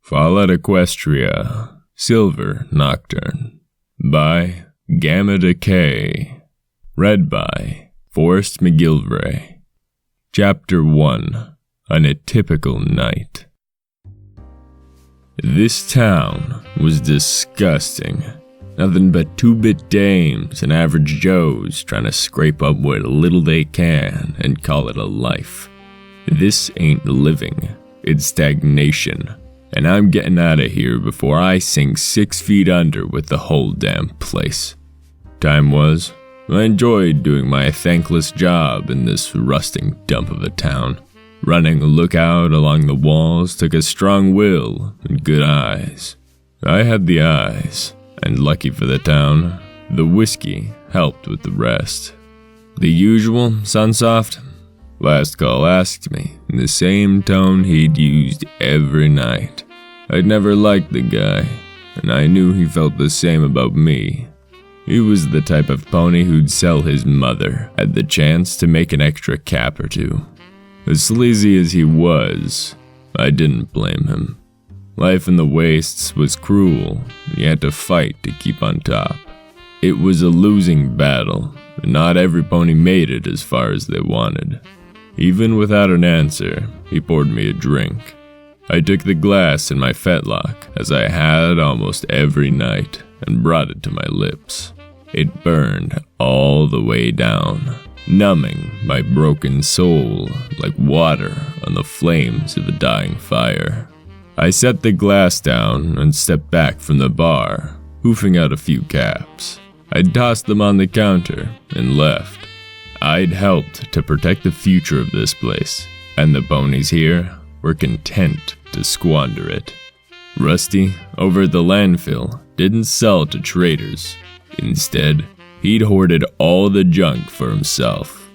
Fall at Equestria, Silver Nocturne, by Gamma Deekay, read by Forrest McGilvray. Chapter 1, An Atypical Night. This town was disgusting. Nothing but two-bit dames and average Joes trying to scrape up what little they can and call it a life. This ain't living, it's stagnation. And I'm getting out of here before I sink 6 feet under with the whole damn place. Time was, I enjoyed doing my thankless job in this rusting dump of a town. Running a lookout along the walls took a strong will and good eyes. I had the eyes, and lucky for the town, the whiskey helped with the rest. The usual Sunsoft? Last call asked me in the same tone he'd used every night. I'd never liked the guy, and I knew he felt the same about me. He was the type of pony who'd sell his mother at the chance to make an extra cap or two. As sleazy as he was, I didn't blame him. Life in the wastes was cruel, and you had to fight to keep on top. It was a losing battle, and not every pony made it as far as they wanted. Even without an answer, he poured me a drink. I took the glass in my fetlock, as I had almost every night, and brought it to my lips. It burned all the way down, numbing my broken soul like water on the flames of a dying fire. I set the glass down and stepped back from the bar, hoofing out a few caps. I tossed them on the counter and left. I'd helped to protect the future of this place, and the ponies here were content to squander it. Rusty, over at the landfill, didn't sell to traders. Instead, he'd hoarded all the junk for himself.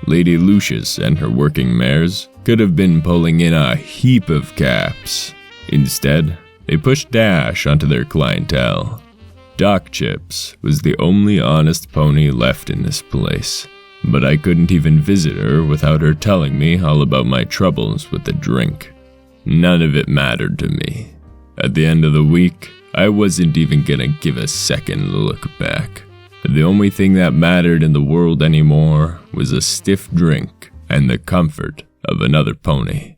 Lady Lucius and her working mares could have been pulling in a heap of caps. Instead, they pushed Dash onto their clientele. Doc Chips was the only honest pony left in this place. But I couldn't even visit her without her telling me all about my troubles with the drink. None of it mattered to me. At the end of the week, I wasn't even gonna give a second look back. The only thing that mattered in the world anymore was a stiff drink and the comfort of another pony.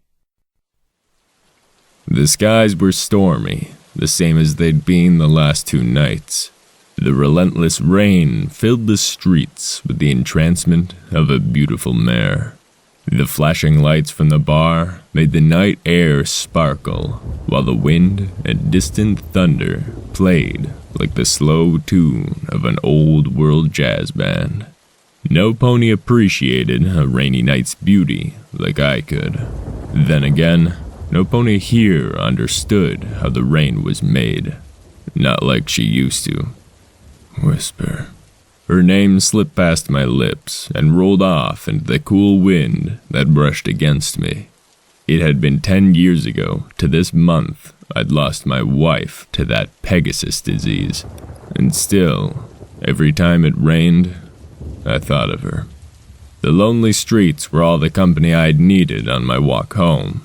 The skies were stormy, the same as they'd been the last 2 nights. The relentless rain filled the streets with the entrancement of a beautiful mare. The flashing lights from the bar made the night air sparkle, while the wind and distant thunder played like the slow tune of an old-world jazz band. No pony appreciated a rainy night's beauty like I could. Then again, no pony here understood how the rain was made. Not like she used to. Whisper. Her name slipped past my lips and rolled off into the cool wind that brushed against me. It had been 10 years ago to this month I'd lost my wife to that Pegasus disease, and still, every time it rained, I thought of her. The lonely streets were all the company I'd needed on my walk home.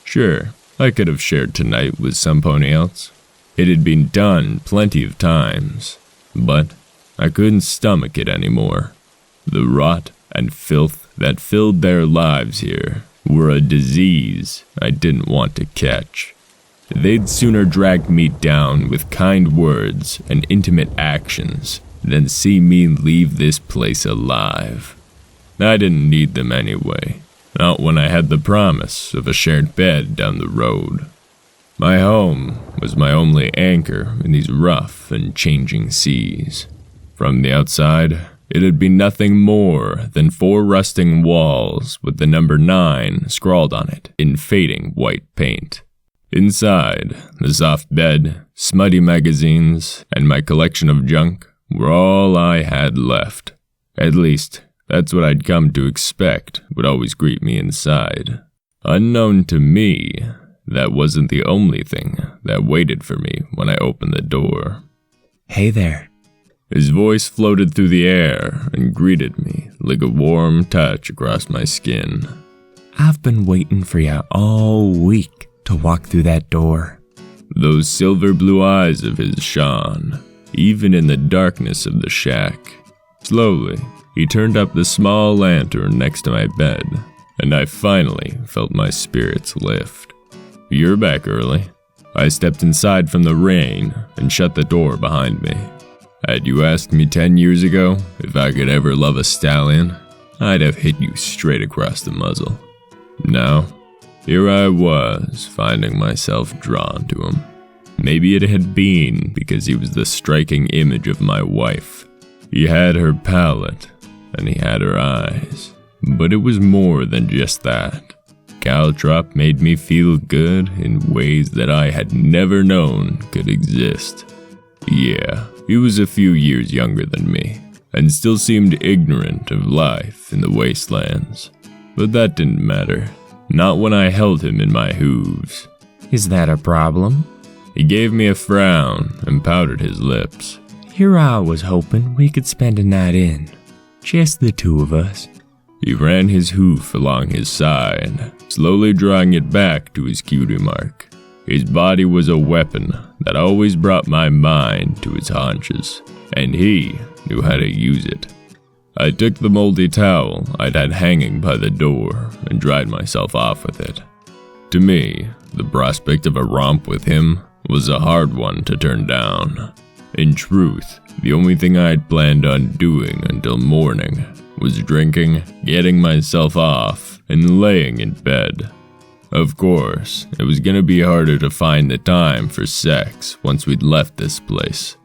Sure, I could have shared tonight with some pony else. It had been done plenty of times. But I couldn't stomach it anymore. The rot and filth that filled their lives here were a disease I didn't want to catch. They'd sooner drag me down with kind words and intimate actions than see me leave this place alive. I didn't need them anyway, not when I had the promise of a shared bed down the road. My home was my only anchor in these rough and changing seas. From the outside, it had been nothing more than 4 rusting walls with the number 9 scrawled on it in fading white paint. Inside, the soft bed, smutty magazines, and my collection of junk were all I had left. At least, that's what I'd come to expect would always greet me inside. Unknown to me, that wasn't the only thing that waited for me when I opened the door. Hey there. His voice floated through the air and greeted me like a warm touch across my skin. I've been waiting for you all week to walk through that door. Those silver blue eyes of his shone, even in the darkness of the shack. Slowly, he turned up the small lantern next to my bed, and I finally felt my spirits lift. "You're back early." I stepped inside from the rain and shut the door behind me. Had you asked me 10 years ago if I could ever love a stallion, I'd have hit you straight across the muzzle. Now, here I was, finding myself drawn to him. Maybe it had been because he was the striking image of my wife. He had her palate, and he had her eyes. But it was more than just that. Caltrop made me feel good in ways that I had never known could exist. Yeah, he was a few years younger than me, and still seemed ignorant of life in the wastelands. But that didn't matter. Not when I held him in my hooves. "Is that a problem?" He gave me a frown and pouted his lips. "Here I was hoping we could spend a night in. Just the two of us." He ran his hoof along his side, slowly drawing it back to his cutie mark. His body was a weapon that always brought my mind to his haunches, and he knew how to use it. I took the moldy towel I'd had hanging by the door and dried myself off with it. To me, the prospect of a romp with him was a hard one to turn down. In truth, the only thing I'd planned on doing until morning was drinking, getting myself off, and laying in bed. Of course, it was gonna be harder to find the time for sex once we'd left this place.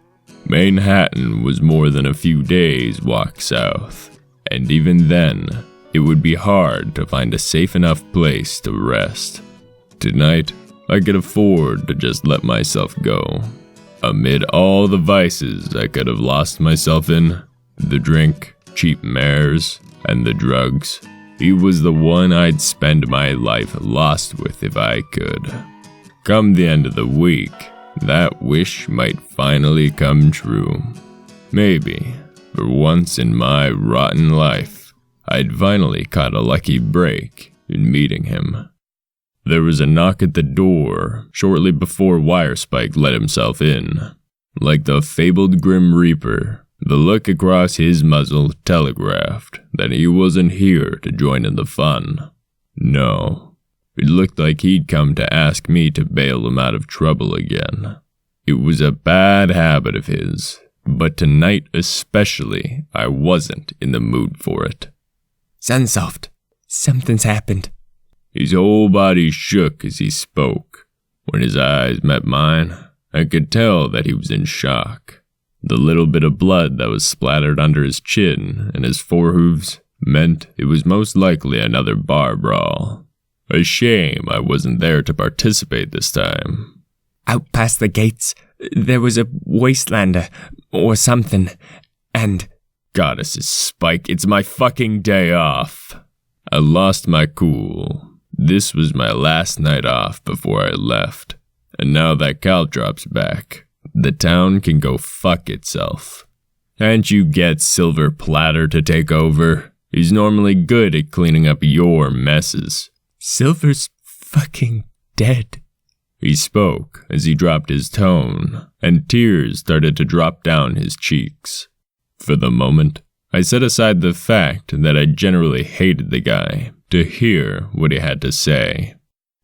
Manhattan was more than a few days' walk south, and even then, it would be hard to find a safe enough place to rest. Tonight, I could afford to just let myself go. Amid all the vices I could have lost myself in, the drink, cheap mares, and the drugs, he was the one I'd spend my life lost with if I could. Come the end of the week, that wish might finally come true. Maybe, for once in my rotten life, I'd finally caught a lucky break in meeting him. There was a knock at the door shortly before Wirespike let himself in. Like the fabled Grim Reaper, the look across his muzzle telegraphed that he wasn't here to join in the fun. No, it looked like he'd come to ask me to bail him out of trouble again. It was a bad habit of his, but tonight especially, I wasn't in the mood for it. "Sunsoft, something's happened." His whole body shook as he spoke. When his eyes met mine, I could tell that he was in shock. The little bit of blood that was splattered under his chin and his forehooves meant it was most likely another bar brawl. A shame I wasn't there to participate this time. "Out past the gates, there was a wastelander, or something, and—" Goddess's Spike, it's my fucking day off. I lost my cool. This was my last night off before I left, and now that Caltrop's back, the town can go fuck itself. Can't you get Silver Platter to take over? He's normally good at cleaning up your messes. "Silver's fucking dead." He spoke as he dropped his tone, and tears started to drop down his cheeks. For the moment, I set aside the fact that I generally hated the guy to hear what he had to say.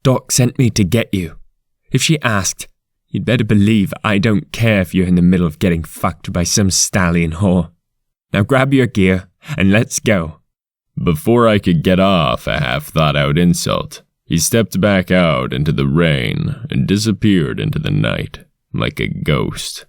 "Doc sent me to get you. If she asked, you'd better believe I don't care if you're in the middle of getting fucked by some stallion whore. Now grab your gear and let's go." Before I could get off a half-thought-out insult, he stepped back out into the rain and disappeared into the night, like a ghost.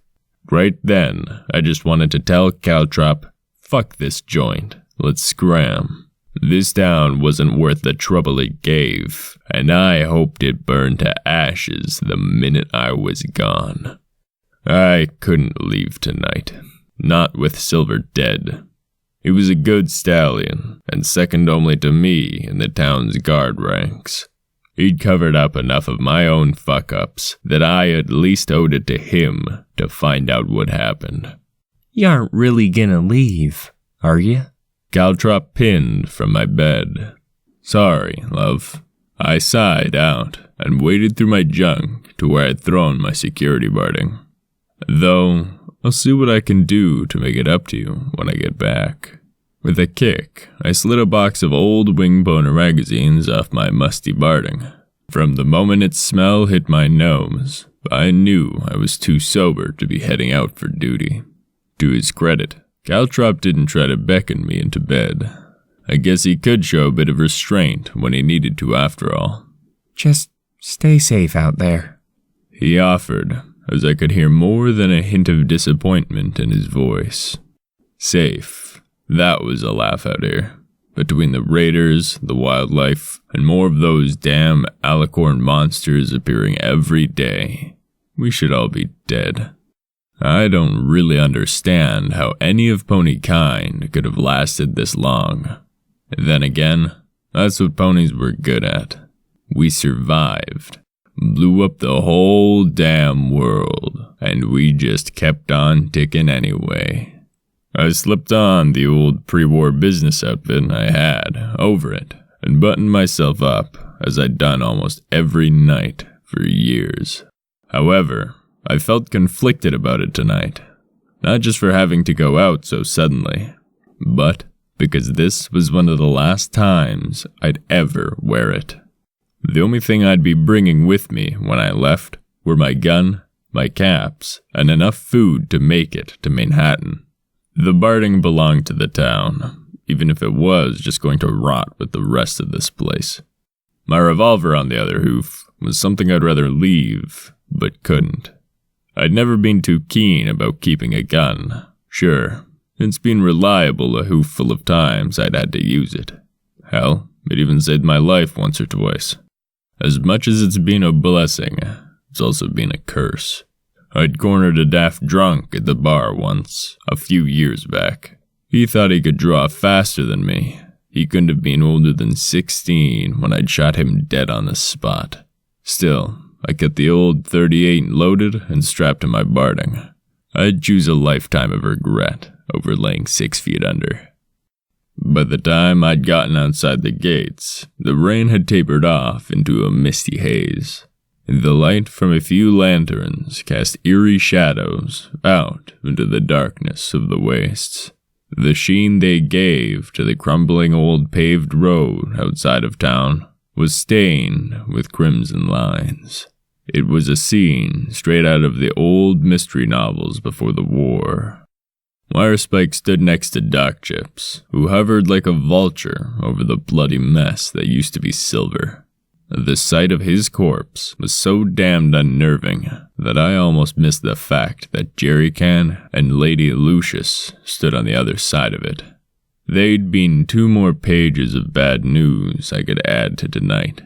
Right then, I just wanted to tell Caltrop, fuck this joint, let's scram. This town wasn't worth the trouble it gave, and I hoped it burned to ashes the minute I was gone. I couldn't leave tonight, not with Silver dead. He was a good stallion, and second only to me in the town's guard ranks. He'd covered up enough of my own fuck-ups that I at least owed it to him to find out what happened. "You aren't really gonna leave, are you?" Caltrop pinned from my bed. "Sorry, love." I sighed out and waded through my junk to where I'd thrown my security barding. Though, I'll see what I can do to make it up to you when I get back. With a kick, I slid a box of old Wing Boner magazines off my musty barding. From the moment its smell hit my nose, I knew I was too sober to be heading out for duty. To his credit, Caltrop didn't try to beckon me into bed. I guess he could show a bit of restraint when he needed to after all. Just stay safe out there, he offered, as I could hear more than a hint of disappointment in his voice. Safe. That was a laugh out here. Between the raiders, the wildlife, and more of those damn alicorn monsters appearing every day, we should all be dead. I don't really understand how any of pony kind could have lasted this long. Then again, that's what ponies were good at. We survived, blew up the whole damn world, and we just kept on ticking anyway. I slipped on the old pre-war business outfit I had over it and buttoned myself up as I'd done almost every night for years. However, I felt conflicted about it tonight, not just for having to go out so suddenly, but because this was one of the last times I'd ever wear it. The only thing I'd be bringing with me when I left were my gun, my caps, and enough food to make it to Manhattan. The barding belonged to the town, even if it was just going to rot with the rest of this place. My revolver, on the other hoof, was something I'd rather leave, but couldn't. I'd never been too keen about keeping a gun. Sure, it's been reliable a hoofful of times I'd had to use it. Hell, it even saved my life once or twice. As much as it's been a blessing, it's also been a curse. I'd cornered a daft drunk at the bar once, a few years back. He thought he could draw faster than me. He couldn't have been older than 16 when I'd shot him dead on the spot. Still, I kept the old .38 loaded and strapped to my barding. I'd choose a lifetime of regret over laying 6 feet under. By the time I'd gotten outside the gates, the rain had tapered off into a misty haze. The light from a few lanterns cast eerie shadows out into the darkness of the wastes. The sheen they gave to the crumbling old paved road outside of town was stained with crimson lines. It was a scene straight out of the old mystery novels before the war. Wirespike stood next to Doc Chips, who hovered like a vulture over the bloody mess that used to be Silver. The sight of his corpse was so damned unnerving that I almost missed the fact that Jerrycan and Lady Lucius stood on the other side of it. They'd been 2 more pages of bad news I could add to tonight.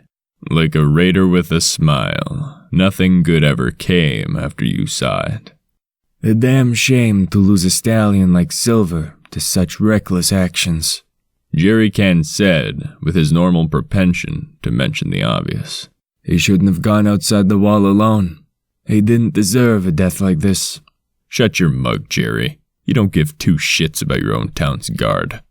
Like a raider with a smile, nothing good ever came after you saw it. A damn shame to lose a stallion like Silver to such reckless actions, Jerrycan said, with his normal propension to mention the obvious. He shouldn't have gone outside the wall alone. He didn't deserve a death like this. Shut your mug, Jerry. You don't give 2 shits about your own town's guard.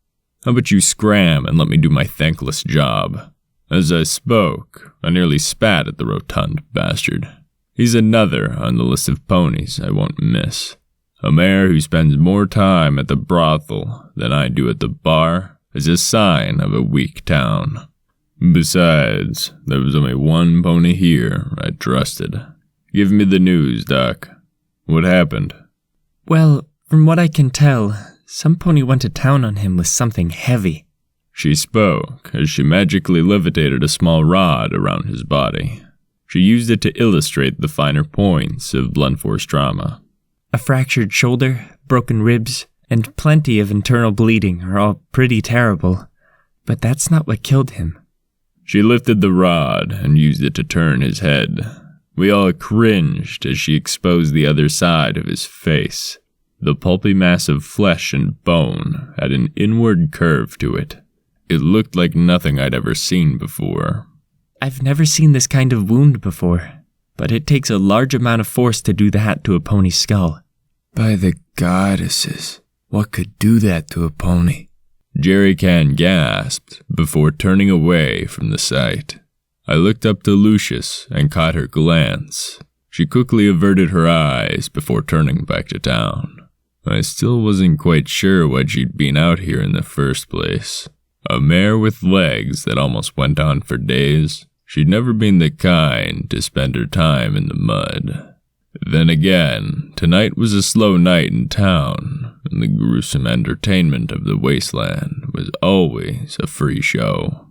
How about you scram and let me do my thankless job? As I spoke, I nearly spat at the rotund bastard. He's another on the list of ponies I won't miss. A mare who spends more time at the brothel than I do at the bar is a sign of a weak town. Besides, there was only one pony here I trusted. Give me the news, Doc. What happened? Well, from what I can tell, some pony went to town on him with something heavy. She spoke as she magically levitated a small rod around his body. She used it to illustrate the finer points of blunt force trauma. A fractured shoulder, broken ribs, and plenty of internal bleeding are all pretty terrible, but that's not what killed him. She lifted the rod and used it to turn his head. We all cringed as she exposed the other side of his face. The pulpy mass of flesh and bone had an inward curve to it. It looked like nothing I'd ever seen before. I've never seen this kind of wound before, but it takes a large amount of force to do that to a pony's skull. By the goddesses, what could do that to a pony? Jerrycan gasped before turning away from the sight. I looked up to Lucius and caught her glance. She quickly averted her eyes before turning back to town. I still wasn't quite sure why she'd been out here in the first place. A mare with legs that almost went on for days. She'd never been the kind to spend her time in the mud. Then again, tonight was a slow night in town, and the gruesome entertainment of the wasteland was always a free show.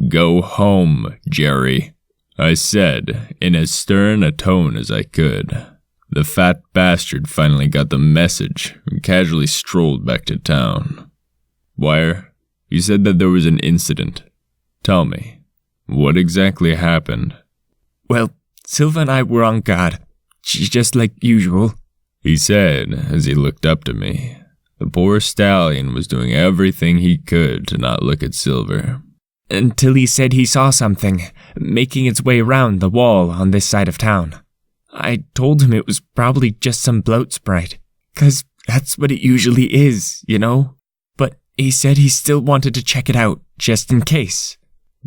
"Go home, Jerry," I said, in as stern a tone as I could. The fat bastard finally got the message and casually strolled back to town. "Wire, you said that there was an incident. Tell me, what exactly happened?" "Well, Silva and I were on guard. She's just like usual," he said as he looked up to me. The poor stallion was doing everything he could to not look at Silver. "Until he said he saw something making its way around the wall on this side of town. I told him it was probably just some bloat sprite, 'cause that's what it usually is, you know? But he said he still wanted to check it out, just in case."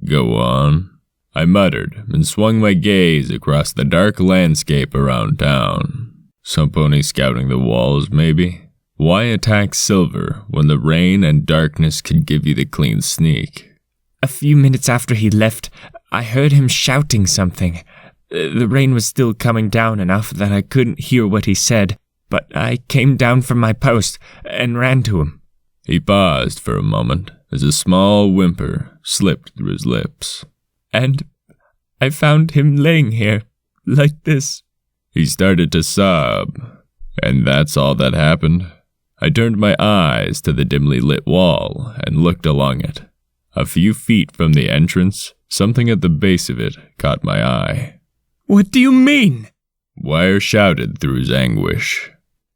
"Go on," I muttered and swung my gaze across the dark landscape around town. Some pony scouting the walls, maybe? Why attack Silver when the rain and darkness could give you the clean sneak? "A few minutes after he left, I heard him shouting something. The rain was still coming down enough that I couldn't hear what he said, but I came down from my post and ran to him." He paused for a moment as a small whimper slipped through his lips. "And I found him laying here, like this." He started to sob. "And that's all that happened?" I turned my eyes to the dimly lit wall and looked along it. A few feet from the entrance, something at the base of it caught my eye. "What do you mean?" Wire shouted through his anguish.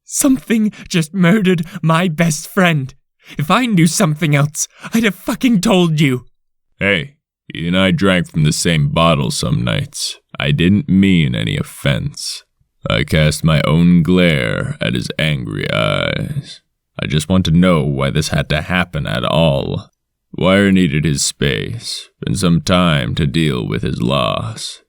"Something just murdered my best friend. If I knew something else, I'd have fucking told you." "Hey, you and I drank from the same bottle some nights. I didn't mean any offense." I cast my own glare at his angry eyes. I just want to know why this had to happen at all. Wire needed his space and some time to deal with his loss.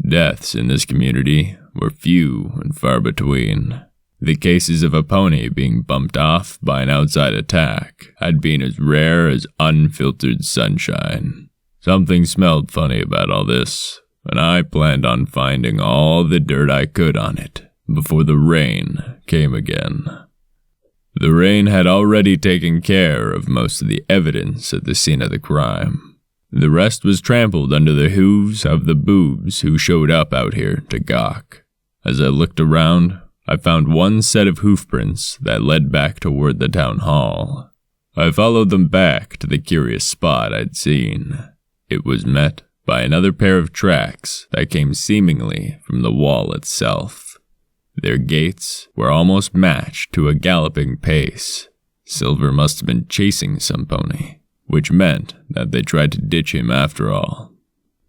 Deaths in this community were few and far between. The cases of a pony being bumped off by an outside attack had been as rare as unfiltered sunshine. Something smelled funny about all this, and I planned on finding all the dirt I could on it before the rain came again. The rain had already taken care of most of the evidence at the scene of the crime. The rest was trampled under the hooves of the boobs who showed up out here to gawk. As I looked around, I found one set of hoofprints that led back toward the town hall. I followed them back to the curious spot I'd seen. It was met by another pair of tracks that came seemingly from the wall itself. Their gaits were almost matched to a galloping pace. Silver must have been chasing some pony, which meant that they tried to ditch him after all.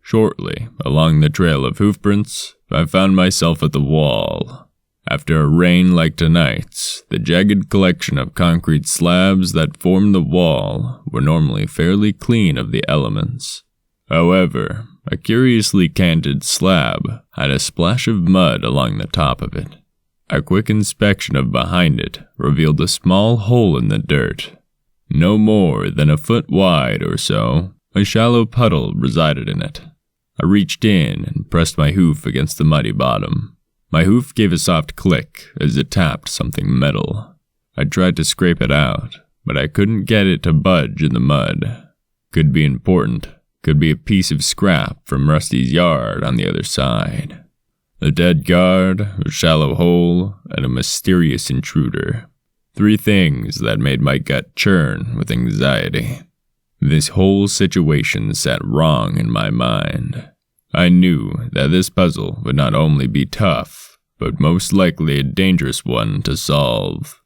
Shortly, along the trail of hoofprints, I found myself at the wall. After a rain like tonight's, the jagged collection of concrete slabs that formed the wall were normally fairly clean of the elements. However, a curiously canted slab had a splash of mud along the top of it. A quick inspection of behind it revealed a small hole in the dirt. No more than a foot wide or so, a shallow puddle resided in it. I reached in and pressed my hoof against the muddy bottom. My hoof gave a soft click as it tapped something metal. I tried to scrape it out, but I couldn't get it to budge in the mud. Could be important. Could be a piece of scrap from Rusty's yard on the other side. A dead guard, a shallow hole, and a mysterious intruder. 3 things that made my gut churn with anxiety. This whole situation sat wrong in my mind. I knew that this puzzle would not only be tough, but most likely a dangerous one to solve.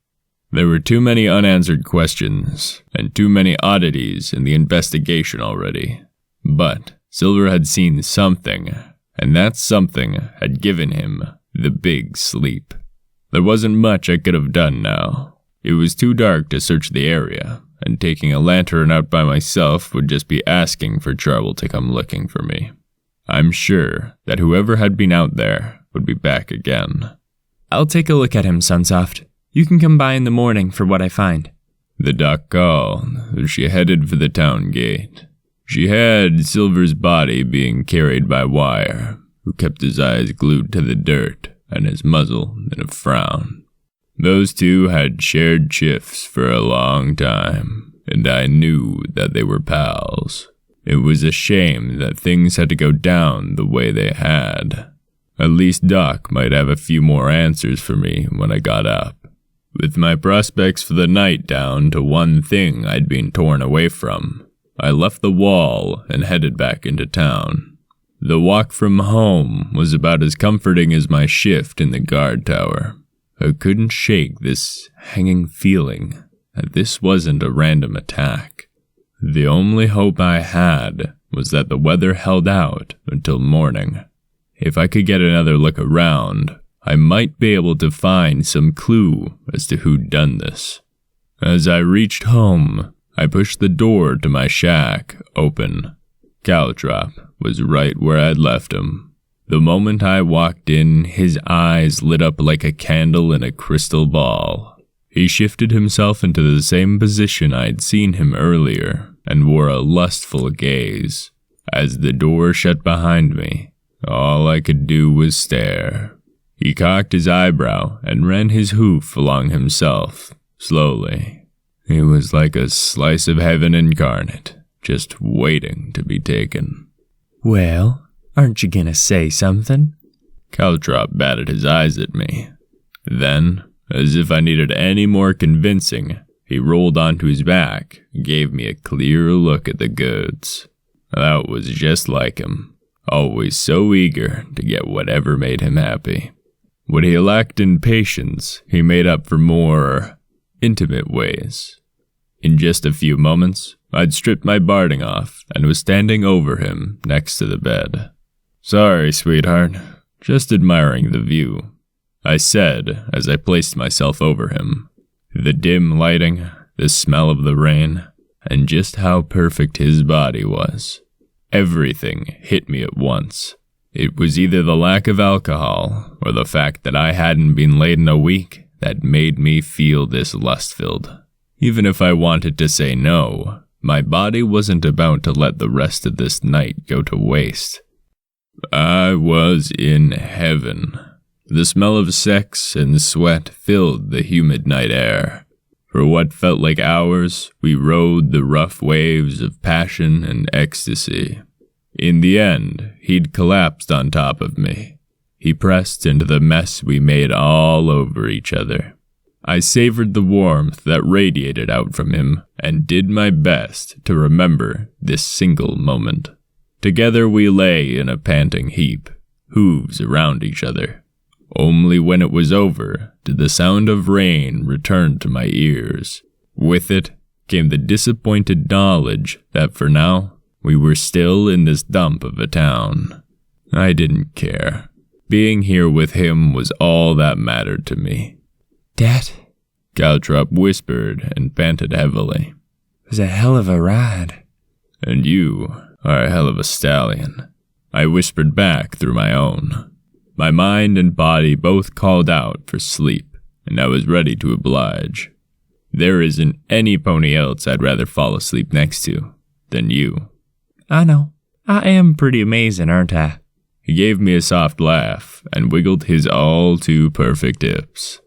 There were too many unanswered questions, and too many oddities in the investigation already. But Silver had seen something, and that something had given him the big sleep. There wasn't much I could have done now. It was too dark to search the area, and taking a lantern out by myself would just be asking for trouble to come looking for me. I'm sure that whoever had been out there would be back again. I'll take a look at him, Sunsoft. You can come by in the morning for what I find. The doc called as she headed for the town gate. She had Silver's body being carried by Wire, who kept his eyes glued to the dirt and his muzzle in a frown. Those two had shared shifts for a long time, and I knew that they were pals. It was a shame that things had to go down the way they had. At least Doc might have a few more answers for me when I got up. With my prospects for the night down to one thing I'd been torn away from, I left the wall and headed back into town. The walk from home was about as comforting as my shift in the guard tower. I couldn't shake this hanging feeling that this wasn't a random attack. The only hope I had was that the weather held out until morning. If I could get another look around, I might be able to find some clue as to who'd done this. As I reached home, I pushed the door to my shack open. Caltrop was right where I'd left him. The moment I walked in, his eyes lit up like a candle in a crystal ball. He shifted himself into the same position I'd seen him earlier and wore a lustful gaze. As the door shut behind me, all I could do was stare. He cocked his eyebrow and ran his hoof along himself, slowly. He was like a slice of heaven incarnate, just waiting to be taken. Well, aren't you gonna say something? Caltrop batted his eyes at me. Then, as if I needed any more convincing, he rolled onto his back and gave me a clear look at the goods. That was just like him, always so eager to get whatever made him happy. What he lacked in patience, he made up for more intimate ways. In just a few moments, I'd stripped my barding off and was standing over him next to the bed. "Sorry, sweetheart, just admiring the view," I said as I placed myself over him. The dim lighting, the smell of the rain, and just how perfect his body was. Everything hit me at once. It was either the lack of alcohol or the fact that I hadn't been laid in a week that made me feel this lust-filled. Even if I wanted to say no, my body wasn't about to let the rest of this night go to waste. I was in heaven. The smell of sex and sweat filled the humid night air. For what felt like hours, we rode the rough waves of passion and ecstasy. In the end, he'd collapsed on top of me. He pressed into the mess we made all over each other. I savored the warmth that radiated out from him and did my best to remember this single moment. Together we lay in a panting heap, hooves around each other. Only when it was over did the sound of rain return to my ears. With it came the disappointed knowledge that for now, we were still in this dump of a town. I didn't care. Being here with him was all that mattered to me. Dad? Caltrop whispered and panted heavily. It was a hell of a ride. And you are a hell of a stallion, I whispered back through my own. My mind and body both called out for sleep, and I was ready to oblige. There isn't any pony else I'd rather fall asleep next to than you. I know. I am pretty amazing, aren't I? He gave me a soft laugh and wiggled his all-too-perfect hips.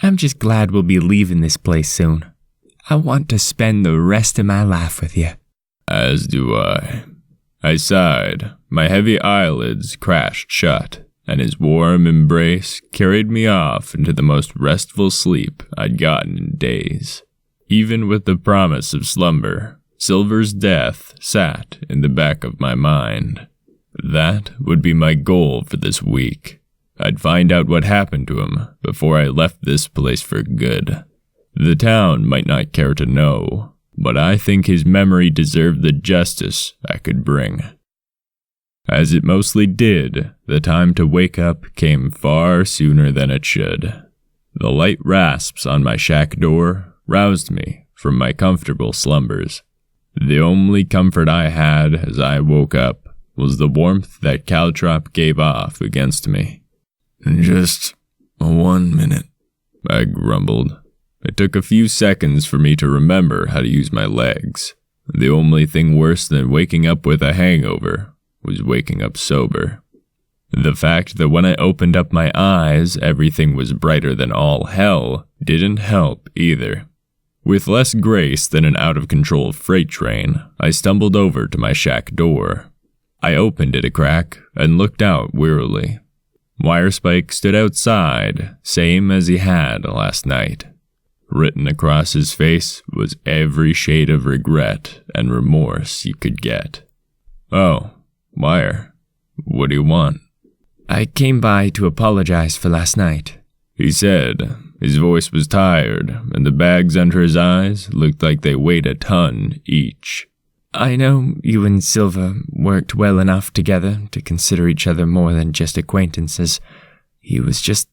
I'm just glad we'll be leaving this place soon. I want to spend the rest of my life with you. As do I. I sighed. My heavy eyelids crashed shut, and his warm embrace carried me off into the most restful sleep I'd gotten in days. Even with the promise of slumber, Silver's death sat in the back of my mind. That would be my goal for this week. I'd find out what happened to him before I left this place for good. The town might not care to know, but I think his memory deserved the justice I could bring. As it mostly did, the time to wake up came far sooner than it should. The light rasps on my shack door roused me from my comfortable slumbers. The only comfort I had as I woke up was the warmth that Caltrop gave off against me. Just 1 minute, I grumbled. It took a few seconds for me to remember how to use my legs. The only thing worse than waking up with a hangover was waking up sober. The fact that when I opened up my eyes, everything was brighter than all hell didn't help either. With less grace than an out-of-control freight train, I stumbled over to my shack door. I opened it a crack and looked out wearily. Wirespike stood outside, same as he had last night. Written across his face was every shade of regret and remorse you could get. "Oh, Wire, what do you want?" "I came by to apologize for last night," he said. His voice was tired, and the bags under his eyes looked like they weighed a ton each. "I know you and Silva worked well enough together to consider each other more than just acquaintances. He was just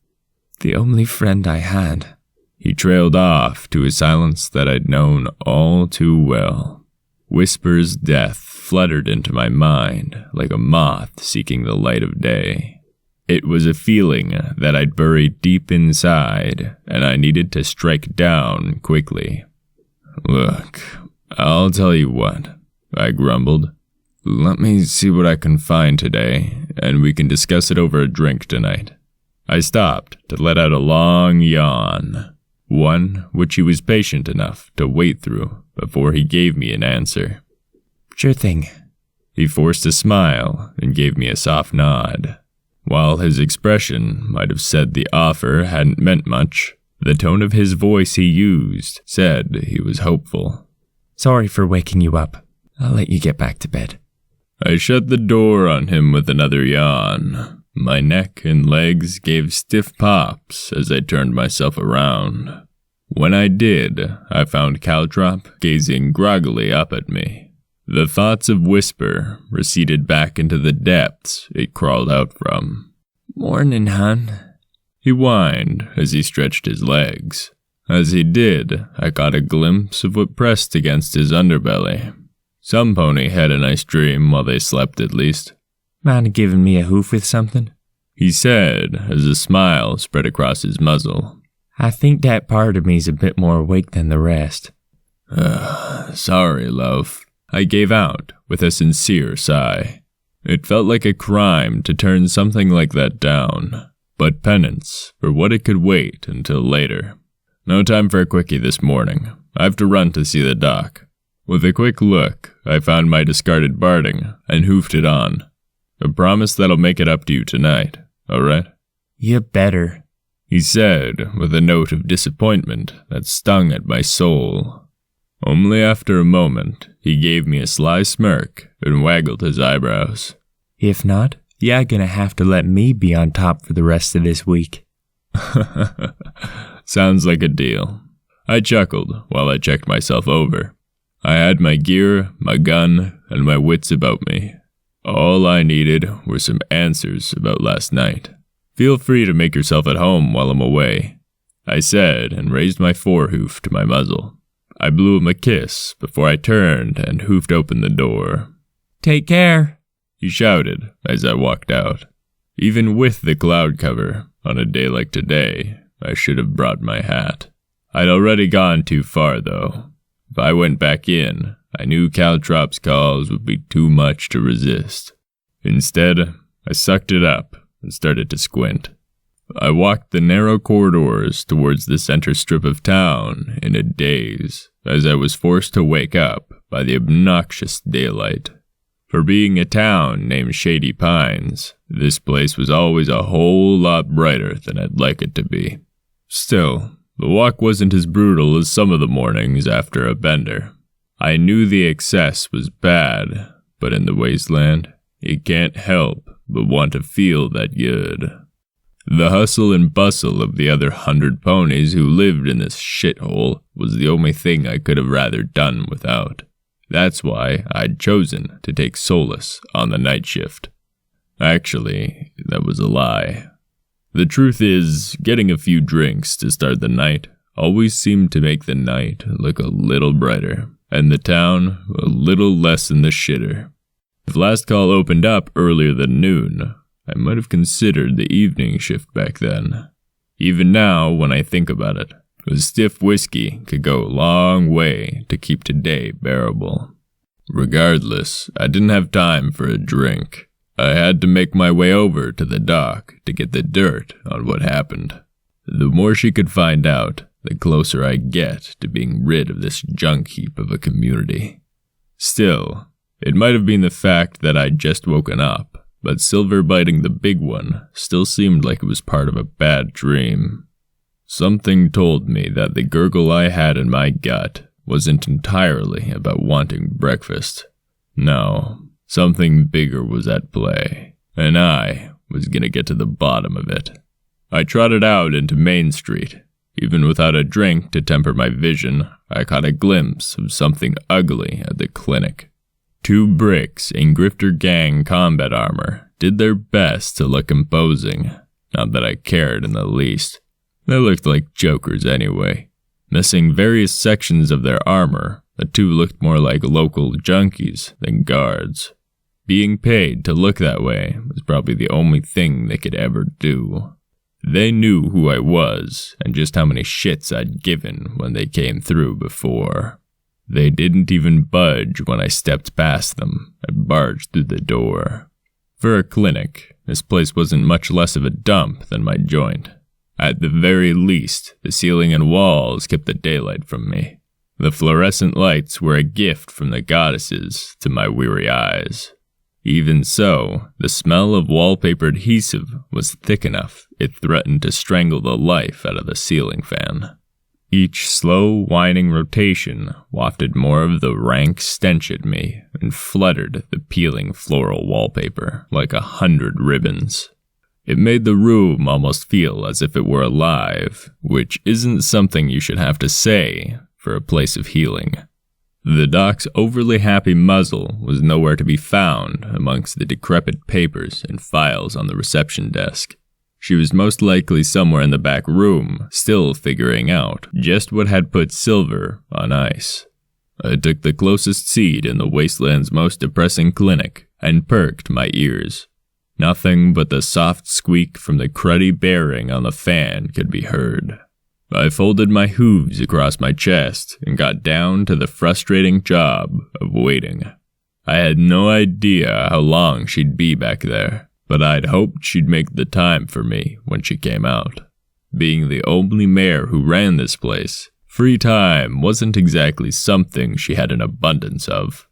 the only friend I had." He trailed off to a silence that I'd known all too well. Whisper's death fluttered into my mind like a moth seeking the light of day. It was a feeling that I'd buried deep inside, and I needed to strike down quickly. "Look, I'll tell you what," I grumbled. "Let me see what I can find today, and we can discuss it over a drink tonight." I stopped to let out a long yawn, one which he was patient enough to wait through before he gave me an answer. "Sure thing." He forced a smile and gave me a soft nod. While his expression might have said the offer hadn't meant much, the tone of his voice he used said he was hopeful. "Sorry for waking you up. I'll let you get back to bed." I shut the door on him with another yawn. My neck and legs gave stiff pops as I turned myself around. When I did, I found Caltrop gazing groggily up at me. The thoughts of Whisper receded back into the depths it crawled out from. "Morning, hon," he whined as he stretched his legs. As he did, I caught a glimpse of what pressed against his underbelly. Some pony had a nice dream while they slept, at least. "Mind giving me a hoof with something?" he said as a smile spread across his muzzle. "I think that part of me's a bit more awake than the rest." Sorry, love," I gave out with a sincere sigh. It felt like a crime to turn something like that down, but penance for what it could wait until later. No time for a quickie this morning. I have to run to see the doc. With a quick look, I found my discarded barding and hoofed it on. "I promise that'll make it up to you tonight, all right?" "You better," he said with a note of disappointment that stung at my soul. Only after a moment, he gave me a sly smirk and waggled his eyebrows. "If not, you're gonna have to let me be on top for the rest of this week." Sounds like a deal. I chuckled while I checked myself over. I had my gear, my gun, and my wits about me. All I needed were some answers about last night. "Feel free to make yourself at home while I'm away," I said and raised my forehoof to my muzzle. I blew him a kiss before I turned and hoofed open the door. "Take care," he shouted as I walked out. Even with the cloud cover, on a day like today, I should have brought my hat. I'd already gone too far, though. If I went back in, I knew Caltrop's calls would be too much to resist. Instead, I sucked it up and started to squint. I walked the narrow corridors towards the center strip of town in a daze, as I was forced to wake up by the obnoxious daylight. For being a town named Shady Pines, this place was always a whole lot brighter than I'd like it to be. Still, the walk wasn't as brutal as some of the mornings after a bender. I knew the excess was bad, but in the wasteland, you can't help but want to feel that good. The hustle and bustle of the other 100 ponies who lived in this shithole was the only thing I could have rather done without. That's why I'd chosen to take solace on the night shift. Actually, that was a lie. The truth is, getting a few drinks to start the night always seemed to make the night look a little brighter, and the town a little less in the shitter. If last call opened up earlier than noon, I might have considered the evening shift back then. Even now, when I think about it, a stiff whiskey could go a long way to keep today bearable. Regardless, I didn't have time for a drink. I had to make my way over to the dock to get the dirt on what happened. The more she could find out, the closer I get to being rid of this junk heap of a community. Still, it might have been the fact that I'd just woken up, but Silver biting the big one still seemed like it was part of a bad dream. Something told me that the gurgle I had in my gut wasn't entirely about wanting breakfast. No, something bigger was at play, and I was gonna get to the bottom of it. I trotted out into Main Street. Even without a drink to temper my vision, I caught a glimpse of something ugly at the clinic. 2 bricks in Grifter Gang combat armor did their best to look imposing, not that I cared in the least. They looked like jokers anyway. Missing various sections of their armor, the 2 looked more like local junkies than guards. Being paid to look that way was probably the only thing they could ever do. They knew who I was and just how many shits I'd given when they came through before. They didn't even budge when I stepped past them and barged through the door. For a clinic, this place wasn't much less of a dump than my joint. At the very least, the ceiling and walls kept the daylight from me. The fluorescent lights were a gift from the goddesses to my weary eyes. Even so, the smell of wallpaper adhesive was thick enough it threatened to strangle the life out of the ceiling fan. Each slow, whining rotation wafted more of the rank stench at me and fluttered the peeling floral wallpaper like 100 ribbons. It made the room almost feel as if it were alive, which isn't something you should have to say for a place of healing. The doc's overly happy muzzle was nowhere to be found amongst the decrepit papers and files on the reception desk. She was most likely somewhere in the back room, still figuring out just what had put Silver on ice. I took the closest seat in the wasteland's most depressing clinic and perked my ears. Nothing but the soft squeak from the cruddy bearing on the fan could be heard. I folded my hooves across my chest and got down to the frustrating job of waiting. I had no idea how long she'd be back there, but I'd hoped she'd make the time for me when she came out. Being the only mayor who ran this place, free time wasn't exactly something she had an abundance of.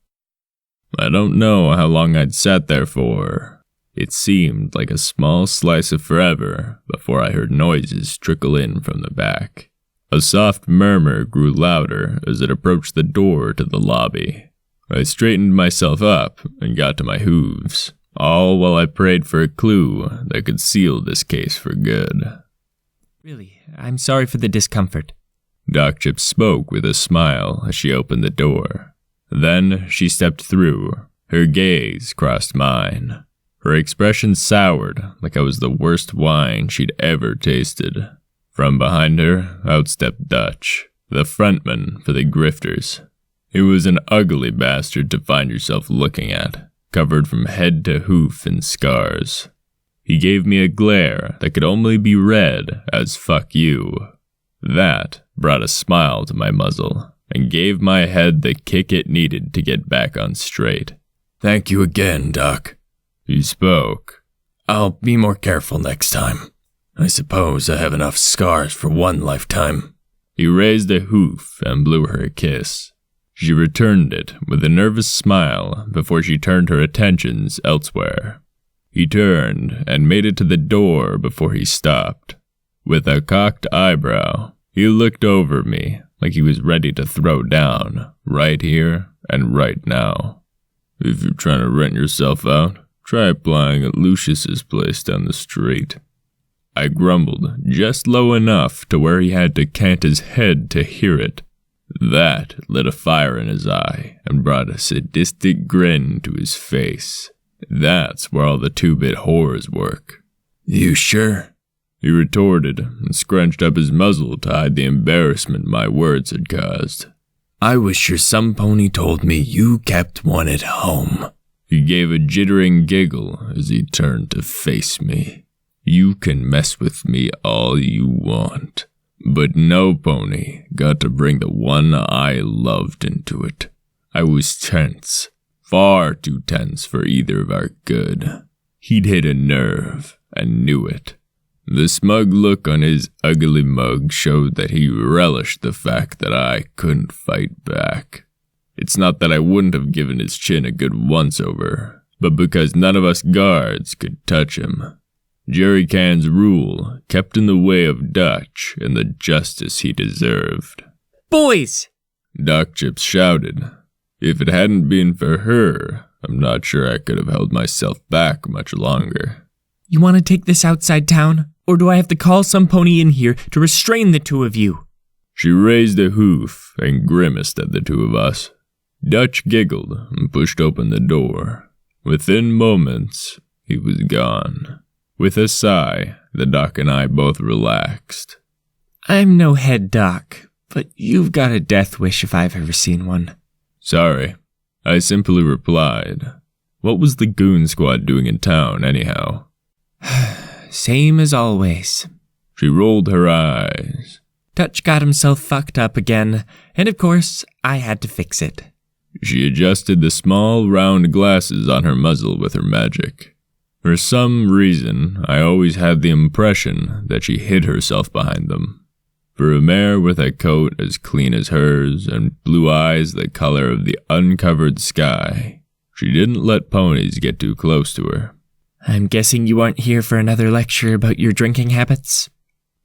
I don't know how long I'd sat there for. It seemed like a small slice of forever before I heard noises trickle in from the back. A soft murmur grew louder as it approached the door to the lobby. I straightened myself up and got to my hooves, all while I prayed for a clue that could seal this case for good. Really, I'm sorry for the discomfort. Doc Chip spoke with a smile as she opened the door. Then she stepped through. Her gaze crossed mine. Her expression soured like I was the worst wine she'd ever tasted. From behind her, out stepped Dutch, the frontman for the Grifters. He was an ugly bastard to find yourself looking at, covered from head to hoof in scars. He gave me a glare that could only be read as "fuck you." That brought a smile to my muzzle and gave my head the kick it needed to get back on straight. "Thank you again, Doc," he spoke. "I'll be more careful next time. I suppose I have enough scars for one lifetime." He raised a hoof and blew her a kiss. She returned it with a nervous smile before she turned her attentions elsewhere. He turned and made it to the door before he stopped. With a cocked eyebrow, he looked over me like he was ready to throw down right here and right now. "If you're trying to rent yourself out, try applying at Lucius's place down the street." I grumbled just low enough to where he had to cant his head to hear it. That lit a fire in his eye and brought a sadistic grin to his face. That's where all the 2-bit whores work. "You sure?" he retorted and scrunched up his muzzle to hide the embarrassment my words had caused. "I was sure some pony told me you kept one at home." He gave a jittering giggle as he turned to face me. You can mess with me all you want, but no pony got to bring the one I loved into it. I was tense, far too tense for either of our good. He'd hit a nerve and knew it. The smug look on his ugly mug showed that he relished the fact that I couldn't fight back. It's not that I wouldn't have given his chin a good once-over, but because none of us guards could touch him. Jerry Can's rule kept in the way of Dutch and the justice he deserved. Boys! Doc Chips shouted. If it hadn't been for her, I'm not sure I could have held myself back much longer. You want to take this outside town? Or do I have to call some pony in here to restrain the two of you? She raised a hoof and grimaced at the two of us. Dutch giggled and pushed open the door. Within moments, he was gone. With a sigh, the doc and I both relaxed. I'm no head doc, but you've got a death wish if I've ever seen one. Sorry, I simply replied. What was the goon squad doing in town, anyhow? Same as always. She rolled her eyes. Dutch got himself fucked up again, and of course, I had to fix it. She adjusted the small, round glasses on her muzzle with her magic. For some reason, I always had the impression that she hid herself behind them. For a mare with a coat as clean as hers and blue eyes the color of the uncovered sky, she didn't let ponies get too close to her. I'm guessing you aren't here for another lecture about your drinking habits?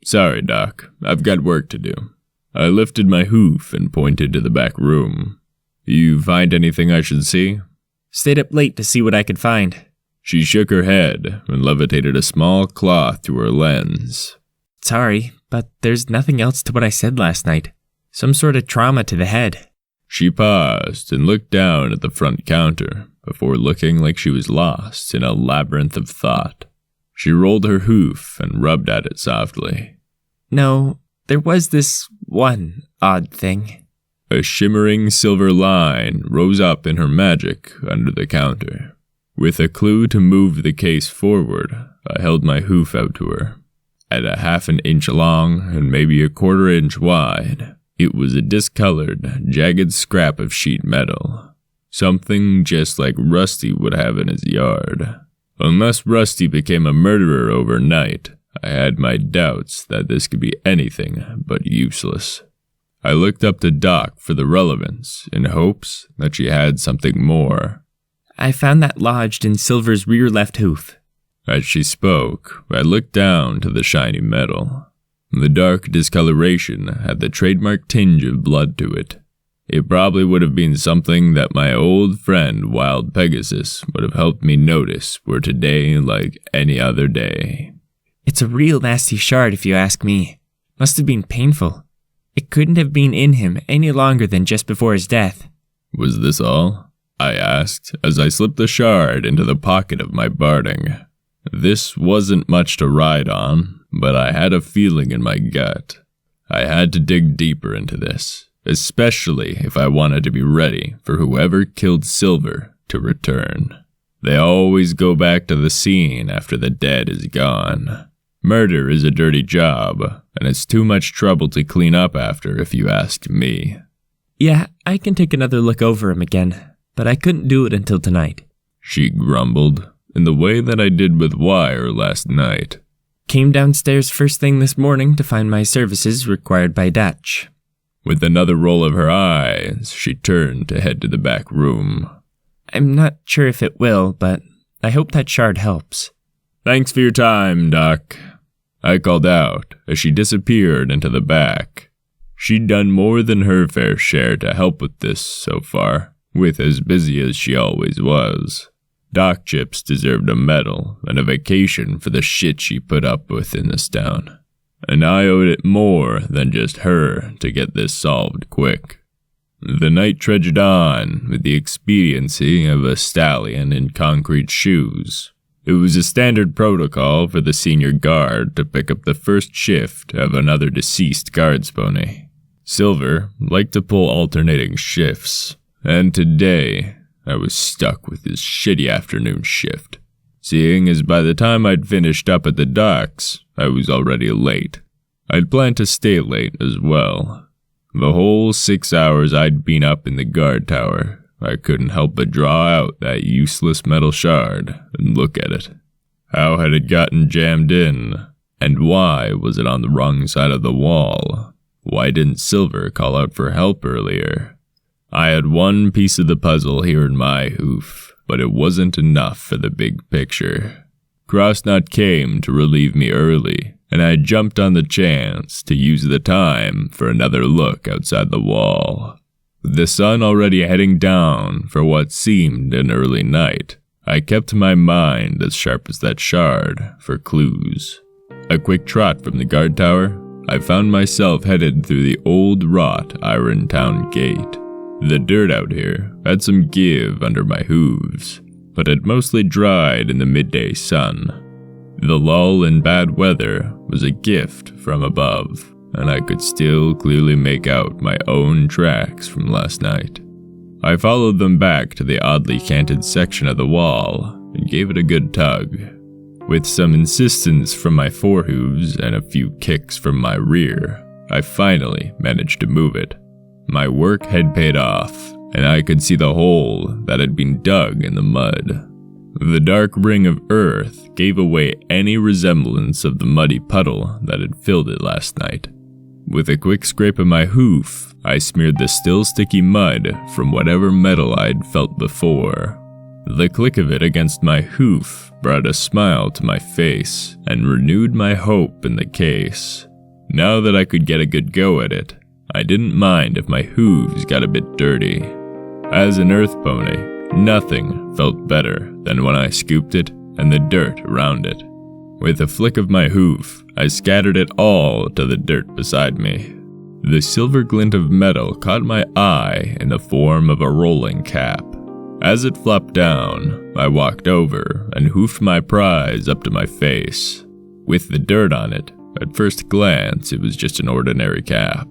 Sorry, Doc. I've got work to do. I lifted my hoof and pointed to the back room. You find anything I should see? Stayed up late to see what I could find. She shook her head and levitated a small cloth to her lens. Sorry, but there's nothing else to what I said last night. Some sort of trauma to the head. She paused and looked down at the front counter before looking like she was lost in a labyrinth of thought. She rolled her hoof and rubbed at it softly. No, there was this one odd thing. A shimmering silver line rose up in her magic under the counter. With a clue to move the case forward, I held my hoof out to her. At a half an inch long and maybe a quarter inch wide, it was a discolored, jagged scrap of sheet metal. Something just like Rusty would have in his yard. Unless Rusty became a murderer overnight, I had my doubts that this could be anything but useless. I looked up to Doc for the relevance in hopes that she had something more. I found that lodged in Silver's rear left hoof. As she spoke, I looked down to the shiny metal. The dark discoloration had the trademark tinge of blood to it. It probably would have been something that my old friend Wild Pegasus would have helped me notice were today like any other day. It's a real nasty shard if you ask me. Must have been painful. It couldn't have been in him any longer than just before his death. Was this all? I asked as I slipped the shard into the pocket of my barding. This wasn't much to ride on, but I had a feeling in my gut. I had to dig deeper into this, especially if I wanted to be ready for whoever killed Silver to return. They always go back to the scene after the dead is gone. Murder is a dirty job, and it's too much trouble to clean up after if you ask me. Yeah, I can take another look over him again, but I couldn't do it until tonight. She grumbled, in the way that I did with Wire last night. Came downstairs first thing this morning to find my services required by Dutch. With another roll of her eyes, she turned to head to the back room. I'm not sure if it will, but I hope that shard helps. Thanks for your time, Doc. I called out as she disappeared into the back. She'd done more than her fair share to help with this so far, with as busy as she always was. Doc Chips deserved a medal and a vacation for the shit she put up with in this town. And I owed it more than just her to get this solved quick. The night trudged on with the expediency of a stallion in concrete shoes. It was a standard protocol for the senior guard to pick up the first shift of another deceased guard's pony. Silver liked to pull alternating shifts, and today I was stuck with this shitty afternoon shift, seeing as by the time I'd finished up at the docks, I was already late. I'd planned to stay late as well. The whole 6 hours I'd been up in the guard tower, I couldn't help but draw out that useless metal shard and look at it. How had it gotten jammed in? And why was it on the wrong side of the wall? Why didn't Silver call out for help earlier? I had one piece of the puzzle here in my hoof, but it wasn't enough for the big picture. Crossnut came to relieve me early, and I jumped on the chance to use the time for another look outside the wall. With the sun already heading down for what seemed an early night, I kept my mind as sharp as that shard for clues. A quick trot from the guard tower, I found myself headed through the old wrought iron town gate. The dirt out here had some give under my hooves, but had mostly dried in the midday sun. The lull in bad weather was a gift from above, and I could still clearly make out my own tracks from last night. I followed them back to the oddly canted section of the wall and gave it a good tug. With some insistence from my forehooves and a few kicks from my rear, I finally managed to move it. My work had paid off, and I could see the hole that had been dug in the mud. The dark ring of earth gave away any resemblance of the muddy puddle that had filled it last night. With a quick scrape of my hoof, I smeared the still sticky mud from whatever metal I'd felt before. The click of it against my hoof brought a smile to my face and renewed my hope in the case. Now that I could get a good go at it, I didn't mind if my hooves got a bit dirty. As an earth pony, nothing felt better than when I scooped it and the dirt around it. With a flick of my hoof, I scattered it all to the dirt beside me. The silver glint of metal caught my eye in the form of a rolling cap. As it flopped down, I walked over and hoofed my prize up to my face. With the dirt on it, at first glance it was just an ordinary cap.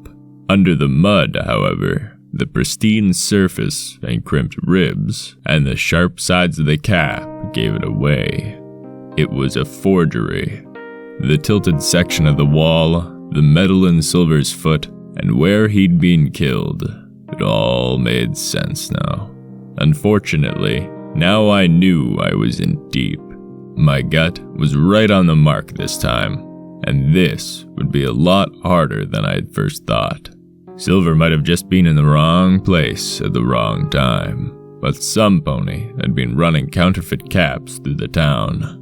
Under the mud, however, the pristine surface and crimped ribs and the sharp sides of the cap gave it away. It was a forgery. The tilted section of the wall, the metal in Silver's foot, and where he'd been killed, it all made sense now. Unfortunately, now I knew I was in deep. My gut was right on the mark this time, and this would be a lot harder than I had first thought. Silver might have just been in the wrong place at the wrong time, but some pony had been running counterfeit caps through the town.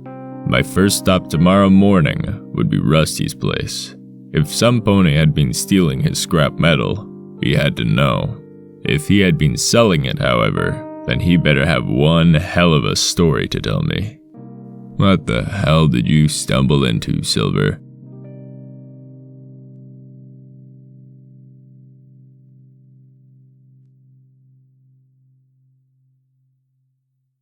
My first stop tomorrow morning would be Rusty's place. If some pony had been stealing his scrap metal, he had to know. If he had been selling it, however, then he better have one hell of a story to tell me. What the hell did you stumble into, Silver?